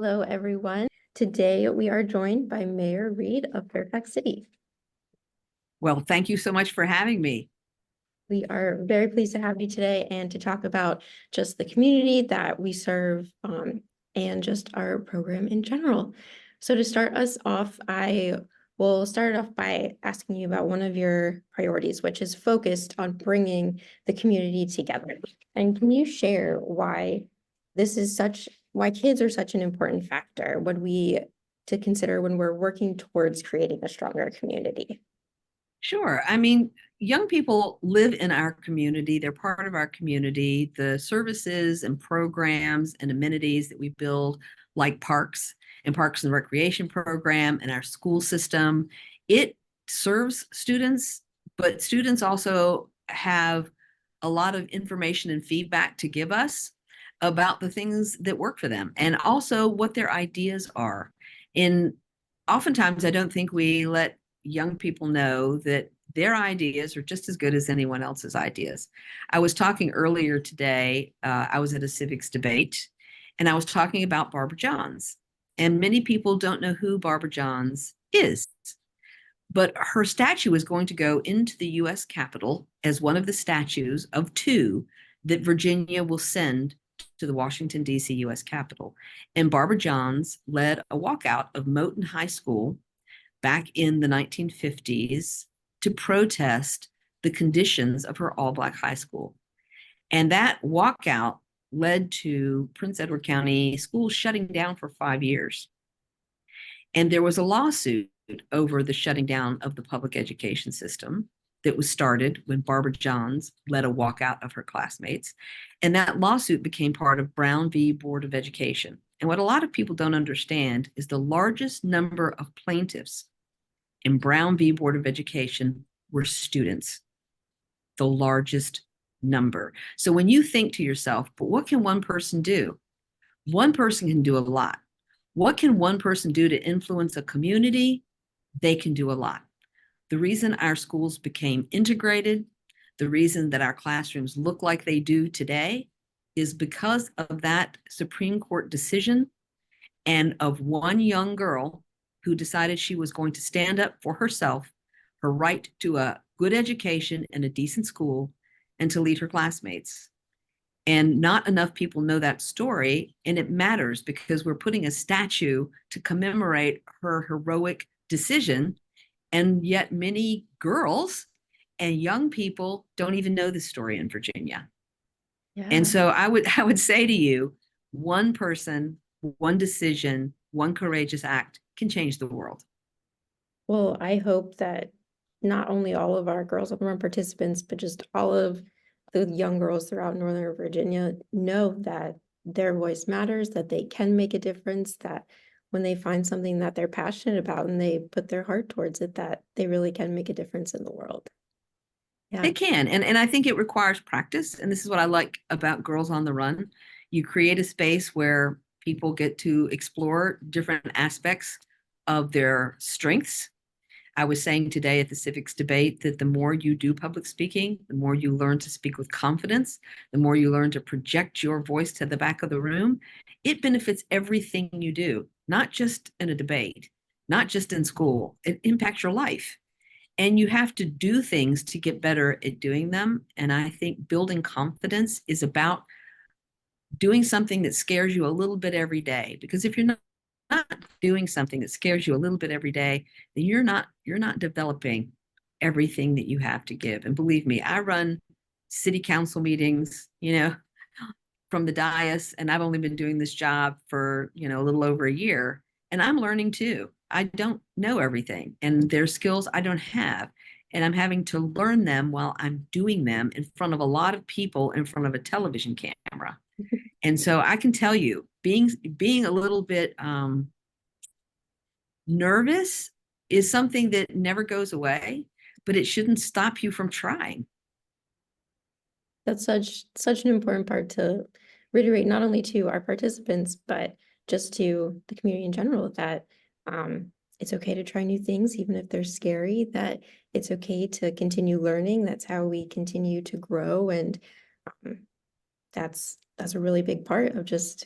Hello, everyone. Today we are joined by Mayor Reed of Fairfax City. Well, thank you so much for having me. We are very pleased to have you today and to talk about just the community that we serve and just our program in general. So to start us off, I will start off by asking you about one of your priorities, which is focused on bringing the community together. And can you share why why kids are such an important factor to consider when we're working towards creating a stronger community? Sure. I mean, young people live in our community. They're part of our community. The services and programs and amenities that we build, like parks and recreation program and our school system, it serves students, but students also have a lot of information and feedback to give us about the things that work for them and also what their ideas are. And oftentimes, I don't think we let young people know that their ideas are just as good as anyone else's ideas. I was talking earlier today, I was at a civics debate, and I was talking about Barbara Johns. And many people don't know who Barbara Johns is, but her statue is going to go into the US Capitol as one of the statues of two that Virginia will send to the Washington, D.C. US Capitol. And Barbara Johns led a walkout of Moton High School back in the 1950s to protest the conditions of her all-Black high school. And that walkout led to Prince Edward County schools shutting down for 5 years. And there was a lawsuit over the shutting down of the public education system that was started when Barbara Johns led a walkout of her classmates. And that lawsuit became part of Brown v. Board of Education. And what a lot of people don't understand is the largest number of plaintiffs in Brown v. Board of Education were students, the largest number. So when you think to yourself, but what can one person do? One person can do a lot. What can one person do to influence a community? They can do a lot. The reason our schools became integrated, the reason that our classrooms look like they do today, is because of that Supreme Court decision and of one young girl who decided she was going to stand up for herself, her right to a good education and a decent school, and to lead her classmates. And not enough people know that story, and it matters because we're putting a statue to commemorate her heroic decision, and yet many girls and young people don't even know the story in Virginia. Yeah. And so I would say to you, one person, one decision, one courageous act can change the world. Well, I hope that not only all of our Girls on the Run participants, but just all of the young girls throughout Northern Virginia know that their voice matters, that they can make a difference, that when they find something that they're passionate about and they put their heart towards it, that they really can make a difference in the world. Yeah. It can. And I think it requires practice. And this is what I like about Girls on the Run. You create a space where people get to explore different aspects of their strengths. I was saying today at the civics debate that the more you do public speaking, the more you learn to speak with confidence, the more you learn to project your voice to the back of the room. It benefits everything you do, not just in a debate, not just in school. It impacts your life. And you have to do things to get better at doing them. And I think building confidence is about doing something that scares you a little bit every day. Because if you're not doing something that scares you a little bit every day, then you're not developing everything that you have to give. And believe me, I run city council meetings, from the dais, and I've only been doing this job for, a little over a year, and I'm learning too. I don't know everything, and there's skills I don't have, and I'm having to learn them while I'm doing them in front of a lot of people in front of a television camera. And so I can tell you, being a little bit nervous is something that never goes away, but it shouldn't stop you from trying. That's such an important part to reiterate, not only to our participants, but just to the community in general, that it's okay to try new things, even if they're scary, that it's okay to continue learning. That's how we continue to grow. And that's a really big part of just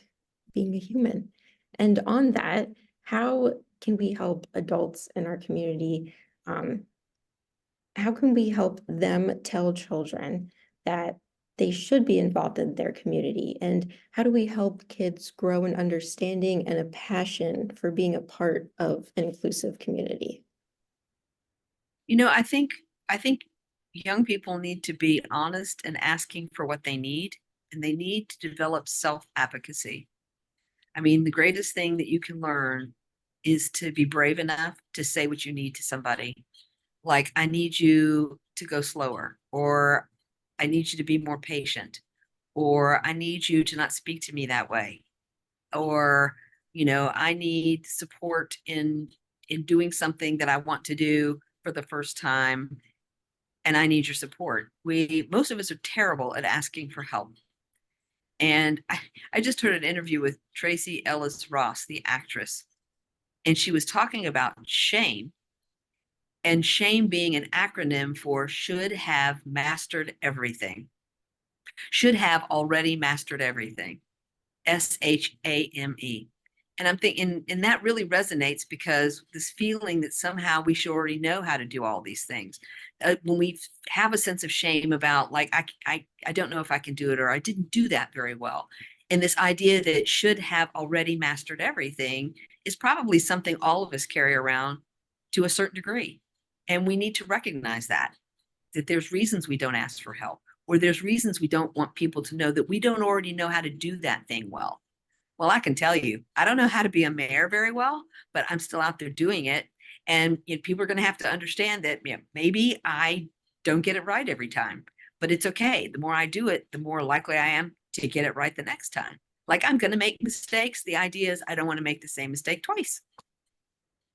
being a human. And on that, how can we help adults in our community? How can we help them tell children that they should be involved in their community? And how do we help kids grow an understanding and a passion for being a part of an inclusive community? I think young people need to be honest and asking for what they need, and they need to develop self-advocacy. I mean, the greatest thing that you can learn is to be brave enough to say what you need to somebody. Like, I need you to go slower, or I need you to be more patient, or I need you to not speak to me that way, or, I need support in doing something that I want to do for the first time, and I need your support. Most of us are terrible at asking for help. And I just heard an interview with Tracy Ellis Ross, the actress, and she was talking about shame, and shame being an acronym for should have mastered everything, should have already mastered everything. SHAME. And I'm thinking, and that really resonates because this feeling that somehow we should already know how to do all these things. When we have a sense of shame about, like, I don't know if I can do it, or I didn't do that very well. And this idea that it should have already mastered everything is probably something all of us carry around to a certain degree. And we need to recognize that there's reasons we don't ask for help, or there's reasons we don't want people to know that we don't already know how to do that thing well. Well, I can tell you, I don't know how to be a mayor very well, but I'm still out there doing it. And people are going to have to understand that, maybe I don't get it right every time, but it's okay. The more I do it, the more likely I am to get it right the next time. Like, I'm going to make mistakes. The idea is I don't want to make the same mistake twice.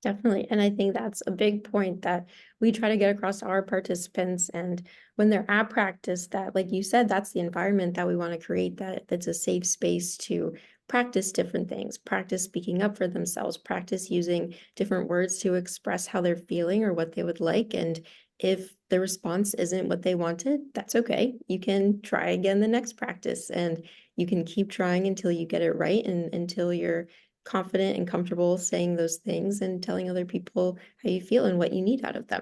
Definitely. And I think that's a big point that we try to get across to our participants. And when they're at practice, that, like you said, that's the environment that we want to create, that's a safe space to practice different things, practice speaking up for themselves, practice using different words to express how they're feeling or what they would like. And if the response isn't what they wanted, that's okay. You can try again the next practice, and you can keep trying until you get it right, and until you're confident and comfortable saying those things and telling other people how you feel and what you need out of them.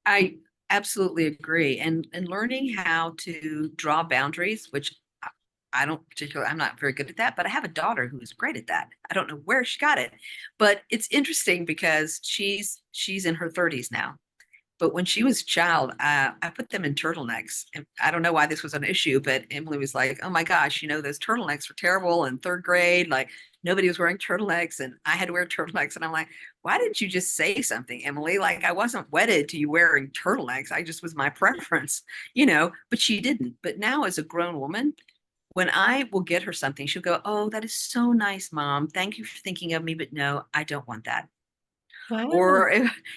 I absolutely agree. And learning how to draw boundaries, which I don't particularly, I'm not very good at that, but I have a daughter who is great at that. I don't know where she got it, but it's interesting because she's in her 30s now. But when she was a child, I put them in turtlenecks. And I don't know why this was an issue, but Emily was like, "Oh my gosh, those turtlenecks were terrible in third grade. Like, nobody was wearing turtlenecks, and I had to wear turtlenecks." And I'm like, "Why didn't you just say something, Emily? Like, I wasn't wedded to you wearing turtlenecks. I just was my preference." But she didn't. But now, as a grown woman, when I will get her something, she'll go, "Oh, that is so nice, Mom. Thank you for thinking of me, but no, I don't want that." Wow. Or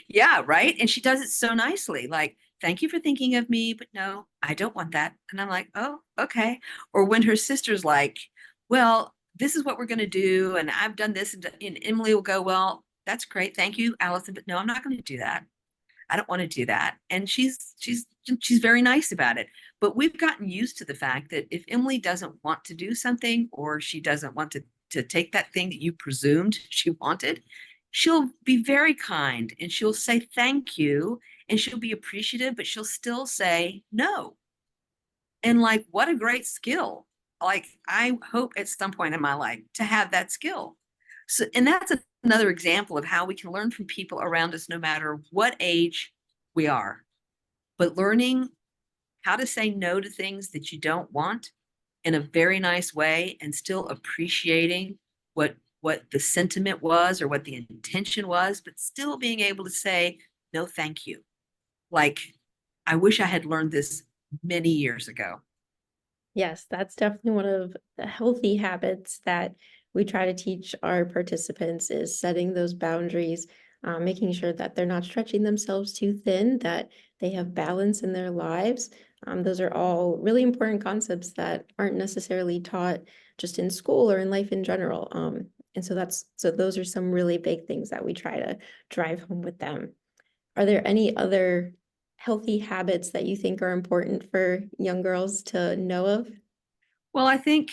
yeah, right. And she does it so nicely. Like, "Thank you for thinking of me, but no, I don't want that." And I'm like, "Oh, okay." Or when her sister's like, "Well, this is what we're going to do. And I've done this." And Emily will go, "Well, that's great. Thank you, Allison. But no, I'm not going to do that. I don't want to do that." And she's very nice about it. But we've gotten used to the fact that if Emily doesn't want to do something, or she doesn't want to take that thing that you presumed she wanted, she'll be very kind, and she'll say thank you, and she'll be appreciative, but she'll still say no. And, like, what a great skill. Like, I hope at some point in my life to have that skill. So, and that's another example of how we can learn from people around us, no matter what age we are. But learning how to say no to things that you don't want in a very nice way, and still appreciating what the sentiment was or what the intention was, but still being able to say no, thank you. Like, I wish I had learned this many years ago. Yes, that's definitely one of the healthy habits that we try to teach our participants, is setting those boundaries, making sure that they're not stretching themselves too thin, that they have balance in their lives. Those are all really important concepts that aren't necessarily taught just in school or in life in general. And so those are some really big things that we try to drive home with them. Are there any other healthy habits that you think are important for young girls to know of? Well, I think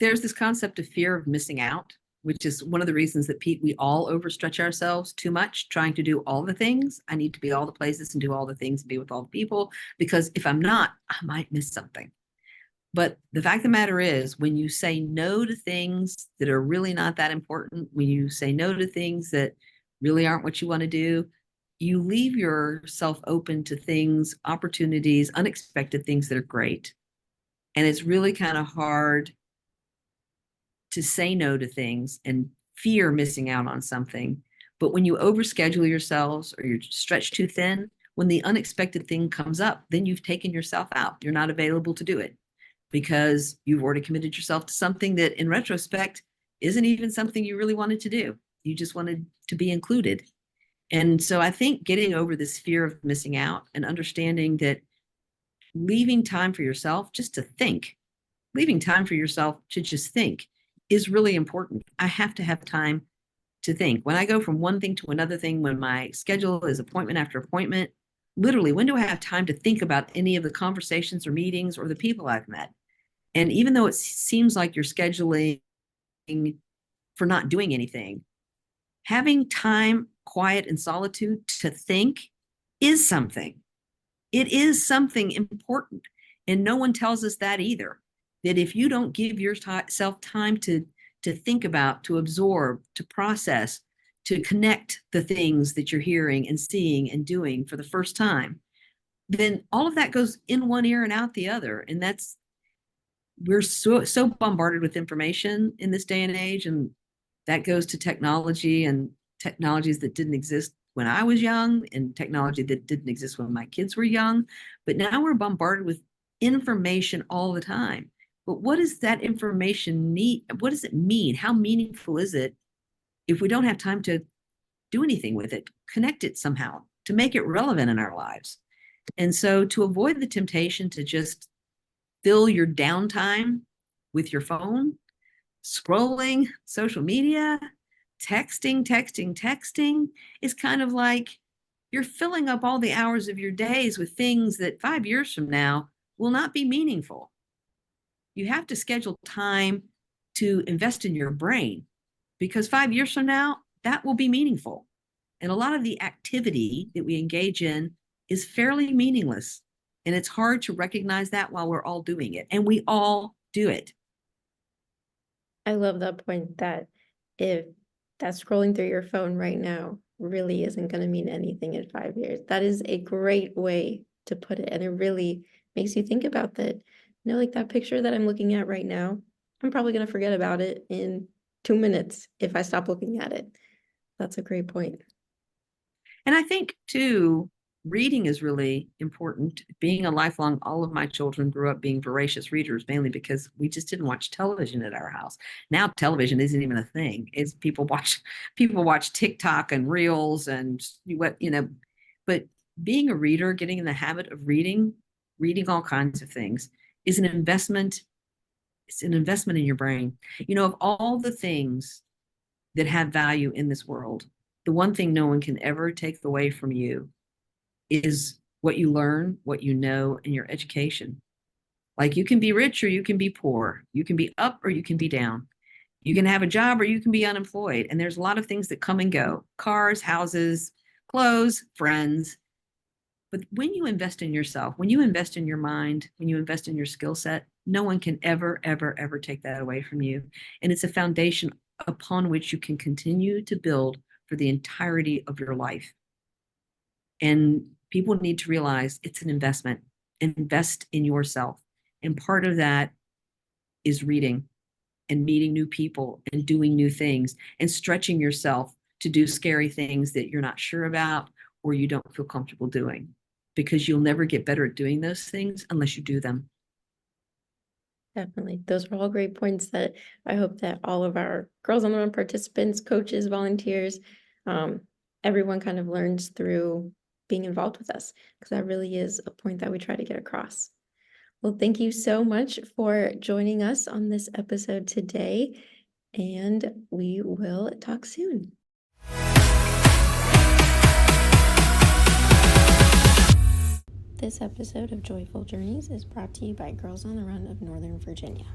there's this concept of fear of missing out. which is one of the reasons that we all overstretch ourselves too much, trying to do all the things. I need to be all the places and do all the things and be with all the people, because if I'm not, I might miss something. But the fact of the matter is, when you say no to things that are really not that important, when you say no to things that really aren't what you want to do, you leave yourself open to things, opportunities, unexpected things that are great. And it's really kind of hard to say no to things and fear missing out on something. But when you overschedule yourselves or you're stretched too thin, when the unexpected thing comes up, then you've taken yourself out. You're not available to do it because you've already committed yourself to something that in retrospect isn't even something you really wanted to do. You just wanted to be included. And so I think getting over this fear of missing out and understanding that leaving time for yourself just to think, leaving time for yourself to just think is really important. I have to have time to think. When I go from one thing to another thing, when my schedule is appointment after appointment, literally, when do I have time to think about any of the conversations or meetings or the people I've met? And even though it seems like you're scheduling for not doing anything, having time, quiet, and solitude to think is something. It is something important. And no one tells us that either. That if you don't give yourself time to think about, to absorb, to process, to connect the things that you're hearing and seeing and doing for the first time, then all of that goes in one ear and out the other. And we're so bombarded with information in this day and age, and that goes to technology and technologies that didn't exist when I was young and technology that didn't exist when my kids were young. But now we're bombarded with information all the time. But what does that information need? What does it mean? How meaningful is it if we don't have time to do anything with it, connect it somehow, to make it relevant in our lives? And so to avoid the temptation to just fill your downtime with your phone, scrolling social media, texting is kind of like you're filling up all the hours of your days with things that 5 years from now will not be meaningful. You have to schedule time to invest in your brain, because 5 years from now, that will be meaningful. And a lot of the activity that we engage in is fairly meaningless. And it's hard to recognize that while we're all doing it. And we all do it. I love that point, that if that scrolling through your phone right now really isn't going to mean anything in 5 years. That is a great way to put it. And it really makes you think about that. You know, like that picture that I'm looking at right now, I'm probably going to forget about it in 2 minutes if I stop looking at it. That's a great point. And I think, too, reading is really important. Being a lifelong, all of my children grew up being voracious readers, mainly because we just didn't watch television at our house. Now television isn't even a thing. It's people watch TikTok and reels and but being a reader, getting in the habit of reading all kinds of things is an investment. It's an investment in your brain. Of all the things that have value in this world, the one thing no one can ever take away from you is what you learn, what you know, and your education. Like, you can be rich or you can be poor. You can be up or you can be down. You can have a job or you can be unemployed. And there's a lot of things that come and go: cars, houses, clothes, friends. But when you invest in yourself, when you invest in your mind, when you invest in your skill set, no one can ever, ever, ever take that away from you. And it's a foundation upon which you can continue to build for the entirety of your life. And people need to realize it's an investment. Invest in yourself. And part of that is reading and meeting new people and doing new things and stretching yourself to do scary things that you're not sure about or you don't feel comfortable doing, because you'll never get better at doing those things unless you do them. Definitely. Those are all great points that I hope that all of our Girls on the Run participants, coaches, volunteers, everyone kind of learns through being involved with us, because that really is a point that we try to get across. Well, thank you so much for joining us on this episode today, and we will talk soon. This episode of Joyful Journeys is brought to you by Girls on the Run of Northern Virginia.